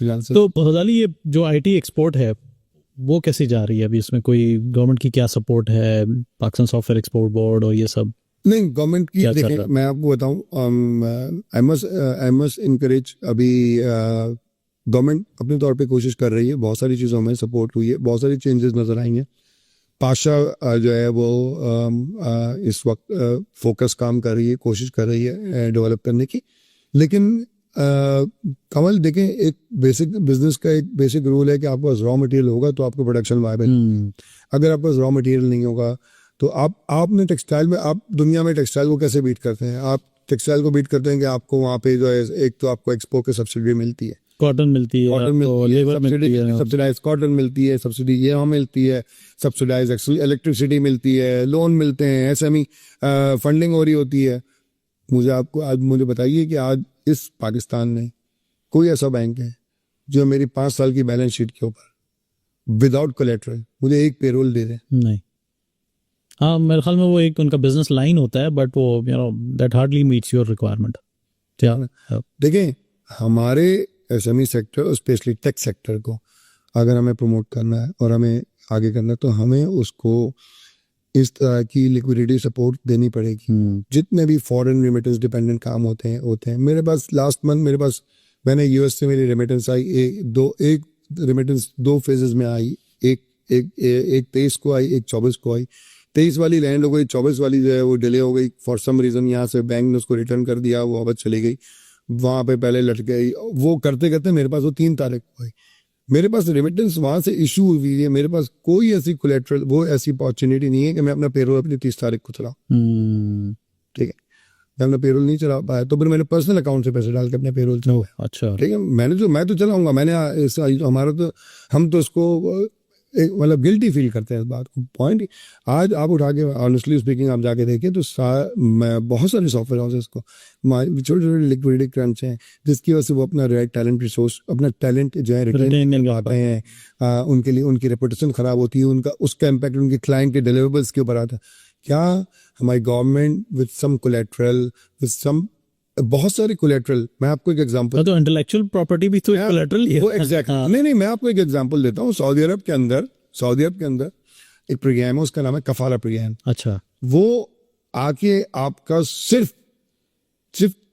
Freelancer. तो हजाली, ये जो आईटी एक्सपोर्ट है वो कैसी जा रही है अभी? इसमें कोई गवर्नमेंट की क्या सपोर्ट है, पाकिस्तान सॉफ्टवेयर एक्सपोर्ट बोर्ड और ये सब नहीं, गवर्नमेंट की क्या चल देखें, रहा है? मैं आपको बताऊं, आई मस्ट इनकरेज अभी गवर्नमेंट अपने तौर पे कोशिश कर रही है, बहुत सारी चीज़ों में सपोर्ट हुई है, बहुत सारी चेंजेस नज़र आई हैं। पाशा जो है वो इस वक्त फोकस काम कर रही है, कोशिश कर रही है डेवलप करने की। लेकिन कमल देखें, एक बेसिक बिजनेस का एक बेसिक रूल है कि आपके पास रॉ मटेरियल होगा तो आपको प्रोडक्शन वायबल। अगर आपके पास रॉ मटेरियल नहीं होगा तो आपने टेक्सटाइल में, आप दुनिया में टेक्सटाइल को कैसे बीट करते हैं? आप टेक्सटाइल को बीट करते हैं कि आपको वहाँ पे जो है, एक तो आपको एक्सपोर्ट की सब्सिडी मिलती है, कॉटन मिलती है, कॉटन मिलती है, सब्सिडाइज कॉटन मिलती है, सब्सिडी ये वहाँ मिलती है, सब्सिडाइज इलेक्ट्रिसिटी मिलती है, लोन मिलते हैं, एसएमई फंडिंग हो रही होती है। मुझे बताइए कि आज इस पाकिस्तान में कोई ऐसा बैंक है जो मेरी 5 साल की बैलेंस शीट के ऊपर विदाउट कोलेटरल मुझे एक पेरोल दे दे? नहीं। हाँ, मेरे ख्याल में वो एक उनका बिजनेस लाइन होता है, बट वो that hardly meets your requirement. देखें, हमारे SME sector, specially tech sector को अगर हमें प्रमोट करना है और हमें आगे करना है तो हमें उसको इस तरह की लिक्विडिटी सपोर्ट देनी पड़ेगी। जितने भी फॉरेन रेमिटेंस डिपेंडेंट काम होते हैं मेरे पास लास्ट मंथ मैंने यूएस से मेरी रेमिटेंस आई, एक रेमिटेंस 2 फेजेस में आई, एक 23 को आई, एक 24 को आई। 23 वाली लैंड हो गई, 24 वाली जो है वो डिले हो गई फॉर सम रीज़न। यहाँ से बैंक ने उसको रिटर्न कर दिया, वो वापस चली गई, वहाँ पे पहले लट गई। वो करते करते मेरे पास वो 3 तारीख को आई। मेरे पास रेमिटेंस वहाँ से इशू हुई है, मेरे पास कोई ऐसी कोलेटरल, वो ऐसी अपॉर्चुनिटी नहीं है कि मैं अपना पेरोल अपनी 30 तारीख को चलाऊँ। ठीक है, मैं अपना पेरोल नहीं चला पाया तो फिर मैंने पर्सनल अकाउंट से पैसे डाल के अपने पेरोल चलाया। अच्छा, ठीक है, मैं तो चलाऊंगा। हमारा तो, हम तो इसको मतलब गिल्टी फील करते हैं इस बात को। पॉइंट आज आप उठा के ऑनेस्टली स्पीकिंग आप जाके देखें तो बहुत सारे सॉफ्टवेयर हाउसेस को छोटे छोटे लिक्विडिटी क्रंच हैं, जिसकी वजह से वो अपना राइट टैलेंट रिसोर्स, अपना टैलेंट जो है रिटेन नहीं कर पाते हैं। उनके लिए उनकी रेपुटेशन खराब होती है, उसका इम्पैक्ट उनके क्लाइंट के डिलीवरेबल्स के ऊपर आता है। क्या हमारी government with some collateral, with some बहुत सारे कोलेटरल, मैं आपको एक एग्जांपल, तो इंटेलेक्चुअल प्रॉपर्टी भी तो कोलेटरल है। वो एग्जैक्टली नहीं, मैं आपको एक एग्जांपल देता हूँ। सऊदी अरब के अंदर एक प्रोग्राम है, उसका नाम है कफाला प्रोग्राम। अच्छा, वो आके आपका सिर्फ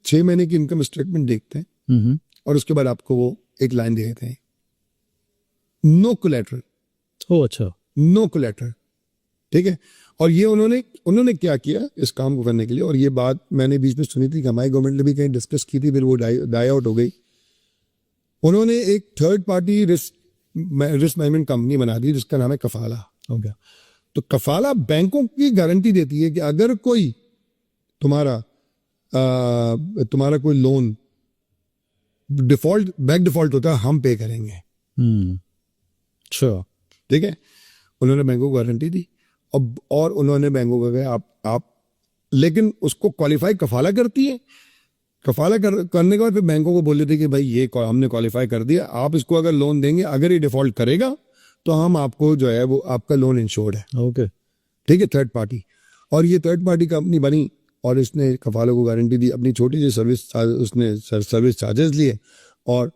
6 महीने की इनकम स्टेटमेंट देखते हैं और उसके बाद आपको वो एक लाइन दे देते हैं, नो कोलेटरल। ओ अच्छा, नो कोलेटरल। ठीक है, और ये उन्होंने क्या किया इस काम को करने के लिए, और ये बात मैंने बीच में सुनी थी कि हमारी गवर्नमेंट ने भी कहीं डिस्कस की थी, फिर वो डाई आउट हो गई। उन्होंने एक third party risk management company बना दी जिसका नाम है कफाला। हो गया, तो कफाला बैंकों की गारंटी देती है कि अगर कोई तुम्हारा कोई लोन बैक डिफॉल्ट होता है, हम पे करेंगे। श्योर। ठीक है, उन्होंने बैंकों को गारंटी दी और उन्होंने बैंकों को कहा आप लेकिन उसको क्वालिफाई कफाला करती है। कफाला करने के बाद फिर बैंकों को बोल देते कि भाई ये हमने क्वालिफाई कर दिया, आप इसको अगर लोन देंगे, अगर ये डिफॉल्ट करेगा तो हम आपको जो है वो आपका लोन इंश्योर्ड है। ओके, ठीक है, थर्ड पार्टी। और ये थर्ड पार्टी कंपनी बनी और इसने कफालों को गारंटी दी, अपनी छोटी सी सर्विस चार्जेस लिए, और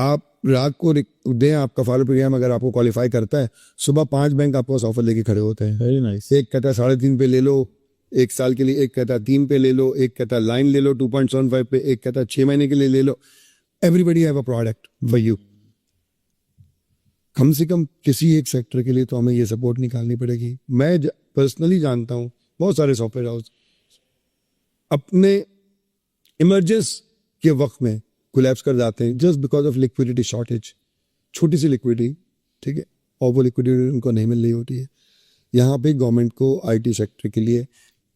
आप रात को दें आप कफाला प्रोग्राम अगर आपको क्वालिफाई करता है, सुबह 5 बैंक आपको ऑफर लेके खड़े होते हैं। Very nice. एक कहता है 3.5 पे ले लो 1 साल के लिए, एक कहता है 3 पे ले लो, एक कहता है लाइन ले लो 2.75 पे, एक कहता है 6 महीने के लिए ले लो। Everybody have a product for you. कम से कम किसी एक सेक्टर के लिए तो हमें ये सपोर्ट निकालनी पड़ेगी। मैं पर्सनली जानता हूँ बहुत सारे सॉफ्टवेयर हाउस अपने इमरजेंस के वक्त में कोलैप्स कर जाते हैं just because of liquidity shortage. छोटी सी लिक्विडिटी, ठीक है, और वो लिक्विडिटी उनको नहीं मिल रही होती है। यहाँ पे गवर्नमेंट को आईटी सेक्टर के लिए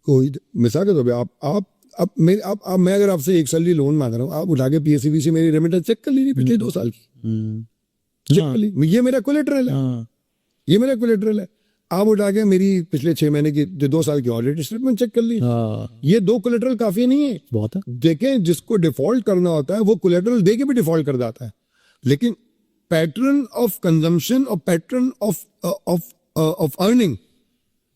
कोई मिसाल के तौर पे आप मैं अगर आपसे 1 साल की लोन मांग रहा हूँ, आप उठा के पीएससीबी से मेरी रेमिटेंस चेक कर लीजिए पिछले 2 साल की, चेक कर लीजिए, ये मेरा कोलेटरल है, ये मेरा कोलेटरल है। आप उठा के मेरी पिछले 6 महीने की 2 साल की ऑडिट स्टेटमेंट चेक कर ली। ये 2 कोलेटरल काफी नहीं है, बहुत है। देखें, जिसको डिफॉल्ट करना होता है वो कोलेटरल दे के भी डिफॉल्ट कर जाता है, लेकिन पैटर्न ऑफ कंजम्पशन और पैटर्न ऑफ अर्निंग,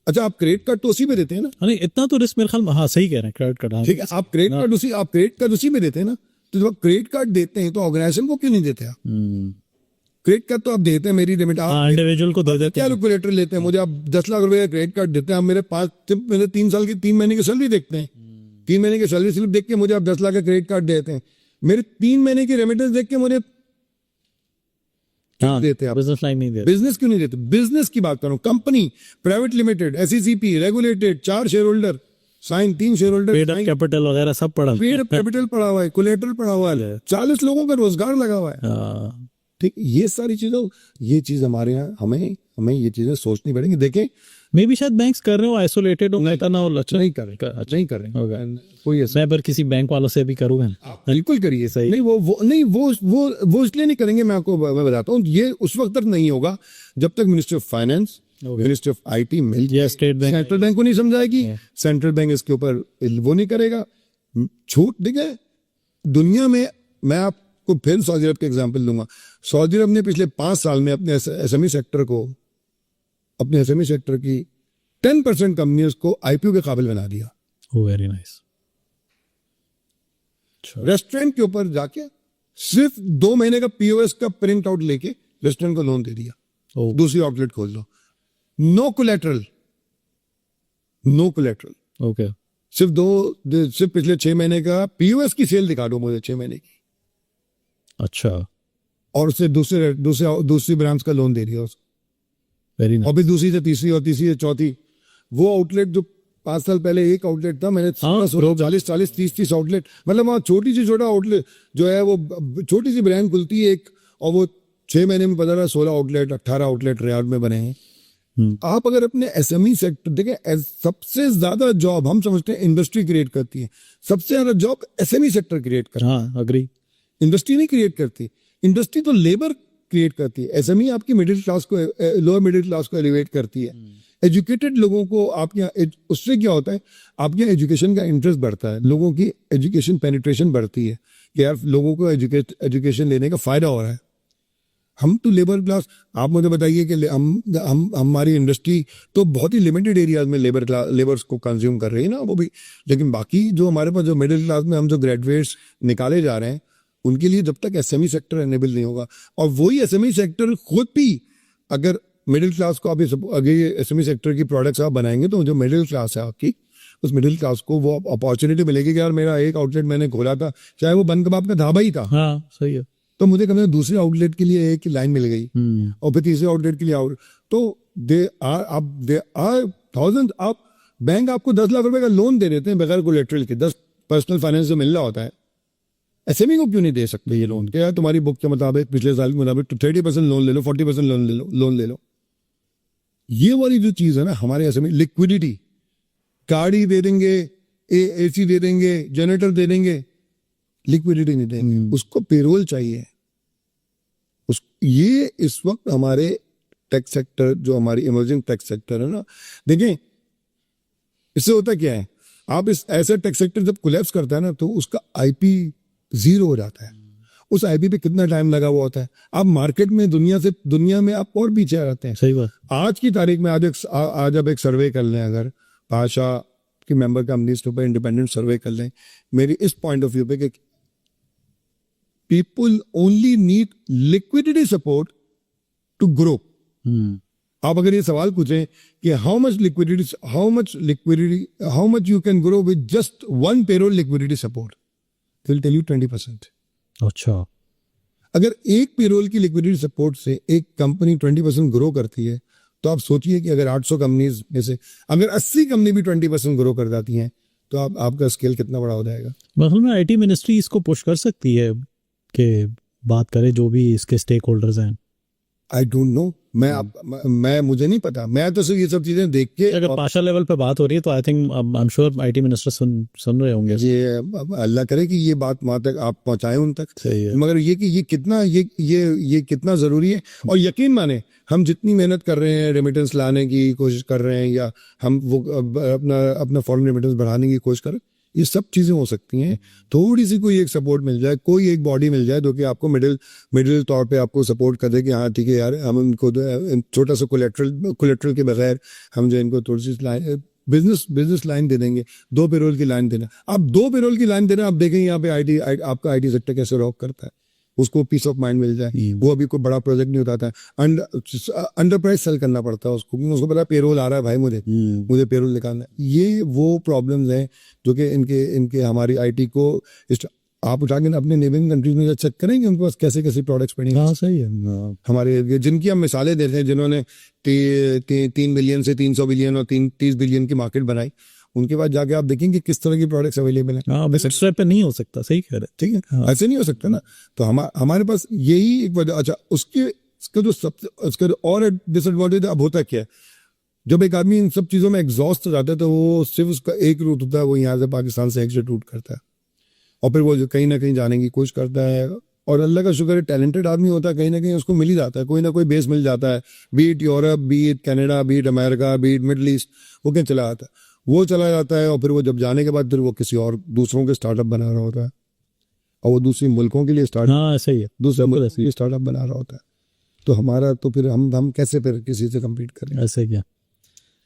अच्छा आप क्रेडिट कार्ड तो उसी में देते हैं ना? नहीं, इतना तो रिस्क मेरे ख्याल में, हाँ सही कह रहे हैं, क्रेडिट कार्ड, ठीक है, आप क्रेडिट कार्ड उसी में देते हैं ना? तो जब आप क्रेडिट कार्ड देते हैं तो ऑर्गेनाइजेशन को क्यों नहीं देते आप? क्रेडिट कार्ड तो आप देते हैं, मेरी लिमिट आप इंडिविजुअल को दे देते क्या हैं। लोग कोलेटरल लेते हैं? मुझे आप 10 लाख रुपए का क्रेडिट कार्ड देते हैं, आप मेरे 3 महीने की सैलरी देखते हैं, 3 महीने की सैलरी स्लिप देख के मुझे आप 10 लाख का क्रेडिट कार्ड देते हैं, मेरे 3 महीने की रेमिटेंस देख के मुझे हाँ, देते हैं आप। बिजनेस लाइन नहीं देते। बिजनेस क्यों नहीं देते? बिजनेस की बात करूं, company private limited, SECP regulated, 4 share holder sign, 3 share holder paid capital वगैरह सब पड़ा। पेड कैपिटल पड़ा हुआ है, कोलेटरल पड़ा हुआ है, 40 लोगों का रोजगार लगा हुआ है। हाँ, ठीक, ये सारी चीजों, ये चीज हमारे यहाँ हमें ये चीजें सोचनी पड़ेंगी। देखें, मे भी शायद बैंक्स कर रहे हो आइसोलेटेड हो, ना हो। अच्छा, नहीं कर रहे, नहीं कर रहे होगा। कोई ऐसा मैं पर किसी बैंक वालों से भी करूँगा ना। बिल्कुल करिए। सही। नहीं वो इसलिए नहीं करेंगे, मैं बताता हूँ, ये उस वक्त तक नहीं होगा जब तक ministry of finance, ministry of IT मिल जाए, स्टेट बैंक, सेंट्रल बैंक को नहीं समझाएगी, सेंट्रल बैंक इसके ऊपर वो नहीं करेगा। छूट देखिए दुनिया में, मैं आपको फिर सऊदी अरब के एग्जांपल दूंगा। सऊदी अरब ने पिछले 5 साल में अपने SME सेक्टर को, अपने SME सेक्टर की 10% कंपनियों को IPO के काबिल बना दिया। Very nice. रेस्टोरेंट के ऊपर जाके सिर्फ 2 महीने का POS का प्रिंट आउट लेके रेस्टोरेंट को लोन दे दिया, दूसरी आउटलेट खोल लो, no collateral, no collateral. Okay, सिर्फ पिछले 6 महीने का POS की सेल दिखा दो मुझे, 6 महीने की, अच्छा, और उससे दूसरी ब्रांच का लोन दे दिया उसको, वेरी नाइस। और भी दूसरी से तीसरी और तीसरी से चौथी। वो आउटलेट जो 5 साल पहले एक आउटलेट था, मैंने 40-30 आउटलेट, मतलब वहाँ छोटी सी छोटा आउटलेट जो है वो छोटी सी ब्रांड खुलती है एक, और वो 6 महीने में पता रहा 16 आउटलेट 18 आउटलेट रियाद में बने हैं। आप अगर अपने SME सेक्टर देखें, सबसे ज्यादा जॉब हम समझते हैं इंडस्ट्री क्रिएट करती है, सबसे ज्यादा जॉब SME सेक्टर क्रिएट करता है। हाँ, अग्री। इंडस्ट्री नहीं क्रिएट करती, इंडस्ट्री तो लेबर क्रिएट करती है। SME आपकी मिडिल क्लास को, लोअर मिडिल क्लास को एलिवेट करती है, एजुकेटेड लोगों को आपके यहाँ, उससे क्या होता है, आपके यहाँ एजुकेशन का इंटरेस्ट बढ़ता है, लोगों की एजुकेशन पेनिट्रेशन बढ़ती है कि यार लोगों को एजुकेशन लेने का फायदा हो रहा है। हम तो लेबर क्लास, आप मुझे बताइए कि हम हमारी इंडस्ट्री तो बहुत ही लिमिटेड एरियाज में लेबर्स को कंज्यूम कर रही है ना, वो भी, लेकिन बाकी जो हमारे पास जो मिडिल क्लास में हम जो ग्रेजुएट्स निकाले जा रहे हैं, उनके लिए जब तक SME सेक्टर एनेबल नहीं होगा, और वही SME सेक्टर खुद भी, अगर मिडिल क्लास को आप अगर ये SME सेक्टर की प्रोडक्ट्स आप बनाएंगे, तो जो मिडिल क्लास है आपकी, उस मिडिल क्लास को वो अपॉर्चुनिटी मिलेगी कि यार मेरा एक आउटलेट मैंने खोला था, चाहे वो बन कबाब का ढाबा ही था, हाँ सही है, तो मुझे कम से कम दूसरे आउटलेट के लिए एक लाइन मिल गई, और फिर तीसरे आउटलेट के लिए आउट, तो दे आर थाउजेंड। आप बैंक आपको 10 लाख रुपए का लोन दे देते हैं बगैर कोलेटरल के, 10 पर्सनल फाइनेंस जो मिल रहा होता है, SME को क्यों नहीं दे सकते ये लोन? क्या तुम्हारी बुक के मुताबिक, पिछले साल के मुताबिक, तो 30% लोन ले लो, 40% लोन ले लो। ये वाली जो चीज है ना हमारे SME, लिक्विडिटी, गाड़ी दे देंगे, AC दे देंगे, जनरेटर दे देंगे, लिक्विडिटी नहीं देंगे, उसको पेरोल चाहिए। ये इस वक्त हमारे टेक सेक्टर, जो हमारी इमर्जिंग टेक सेक्टर है ना, देखें इससे होता क्या है, आप इस ऐसे टेक सेक्टर जब कोलैप्स करता है ना, तो उसका IP 0 हो जाता है। उस IP पे कितना टाइम लगा हुआ होता है, आप मार्केट में दुनिया में आप और पीछे आ जाते हैं। सही बात। आज की तारीख में आज अब एक सर्वे कर लें, अगर भाषा की मेंबर कंपनीज के ऊपर इंडिपेंडेंट सर्वे कर लें, मेरी इस पॉइंट ऑफ व्यू पे, कि people only need liquidity support to grow. आप अगर ये सवाल पूछें कि how much you can grow with just one payroll liquidity support, they'll tell you 20%. अच्छा, अगर एक पेरोल की लिक्विडिटी सपोर्ट से एक कंपनी 20% ग्रो करती है, तो आप सोचिए कि अगर 800 कंपनीज में से अगर 80 कंपनी भी 20% ग्रो कर जाती हैं, तो आपका स्केल कितना बड़ा हो जाएगा। मतलब में IT मिनिस्ट्री इसको पुश कर सकती है कि बात करें जो भी इसके स्टेक होल्डर्स हैं। आई डोंट नो, मैं मुझे नहीं पता, मैं तो सिर्फ ये सब चीजें देख के, अगर पाशा लेवल पे बात हो रही है तो I think I am sure IT minister सुन रहे होंगे। ये अल्लाह करे कि ये बात वहां तक आप पहुंचाएं उन तक। सही है। मगर ये कि ये कितना जरूरी है, और यकीन माने हम जितनी मेहनत कर रहे हैं, रेमिटेंस लाने की कोशिश कर रहे हैं, या हम वो अपना फॉरेन रेमिटेंस बढ़ाने की कोशिश कर रहे हैं, ये सब चीजें हो सकती हैं। थोड़ी सी कोई एक सपोर्ट मिल जाए, कोई एक बॉडी मिल जाए जो कि आपको मिडिल तौर पे आपको सपोर्ट कर दे कि हाँ ठीक है यार, हम इनको छोटा सा कोलेट्रल के बगैर हम जो इनको थोड़ी सी बिजनेस लाइन दे देंगे, 2 पेरोल की लाइन देना। आप 2 पेरोल की लाइन देना, आप देखेंगे यहाँ पे आपका आईटी सेक्टर कैसे रॉक करता है, उसको पीस ऑफ माइंड मिल जाए। वो अभी कोई बड़ा प्रोजेक्ट नहीं उठाता है, अंडर प्राइस सेल करना पड़ता है उसको, क्योंकि उसको पता है पेरोल आ रहा है भाई, मुझे पेरोल निकालना है। ये वो प्रॉब्लम्स हैं जो कि इनके हमारी आईटी को आप उठा के अपने नेबरिंग कंट्रीज में चेक करेंगे उनके पास कैसे कैसे प्रोडक्ट्स पड़े हैं। हाँ सही है। हमारे जिनकी हम मिसालें देते हैं, जिन्होंने 3 बिलियन से 300 बिलियन और 30 बिलियन की मार्केट बनाई, उनके बाद जाके आप देखेंगे किस तरह की प्रोडक्ट्स अवेलेबल हैं। हाँ बस एक्स्ट्रा पे नहीं हो सकता, सही कह रहे हैं। ठीक है, हाँ। ऐसे नहीं हो सकता ना। तो हमारे पास यही एक वजह। अच्छा, उसका जो और डिसएडवांटेज अब होता क्या है, जब एक आदमी इन सब चीज़ों में एग्जॉस्ट हो जाता है तो वो सिर्फ उसका एक रूट होता है, वो यहाँ से पाकिस्तान से एग्जिट रूट करता है, और फिर वो कहीं ना कहीं जाने की कोशिश करता है। और अल्लाह का शुक्र है, टैलेंटेड आदमी होता है, कहीं ना कहीं उसको मिल ही जाता है, कोई ना कोई बेस मिल जाता है, beat Europe, beat Canada, beat America, beat Middle East, वो कहीं चला जाता है, वो चला जाता है। और फिर वो जब जाने के बाद फिर वो किसी और दूसरों के स्टार्टअप बना रहा होता है, और वो दूसरी मुल्कों के लिए हाँ सही है, दूसरे मुल्कों के लिए स्टार्टअप बना रहा होता है। तो हमारा तो फिर हम कैसे फिर किसी से कम्पीट करें? ऐसे क्या।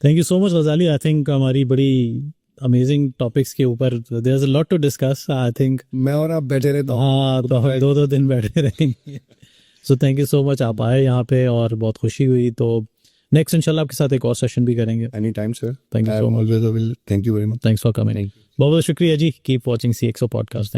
थैंक यू सो मच गजाली। आई थिंक हमारी बड़ी अमेजिंग टॉपिक्स के ऊपर there is a lot to discuss. I think मैं और आप बैठे रहता हूँ। हाँ, तो हम 2 दिन बैठे रहेंगे। So thank you so much, आप आए यहाँ पे और बहुत खुशी हुई। तो नेक्स्ट इंशाल्लाह आपके साथ एक और सेशन भी करेंगे। Any time sir, thank you so much. Thank you very much. Thanks for coming. बहुत बहुत शुक्रिया जी। Keep watching CXO podcast.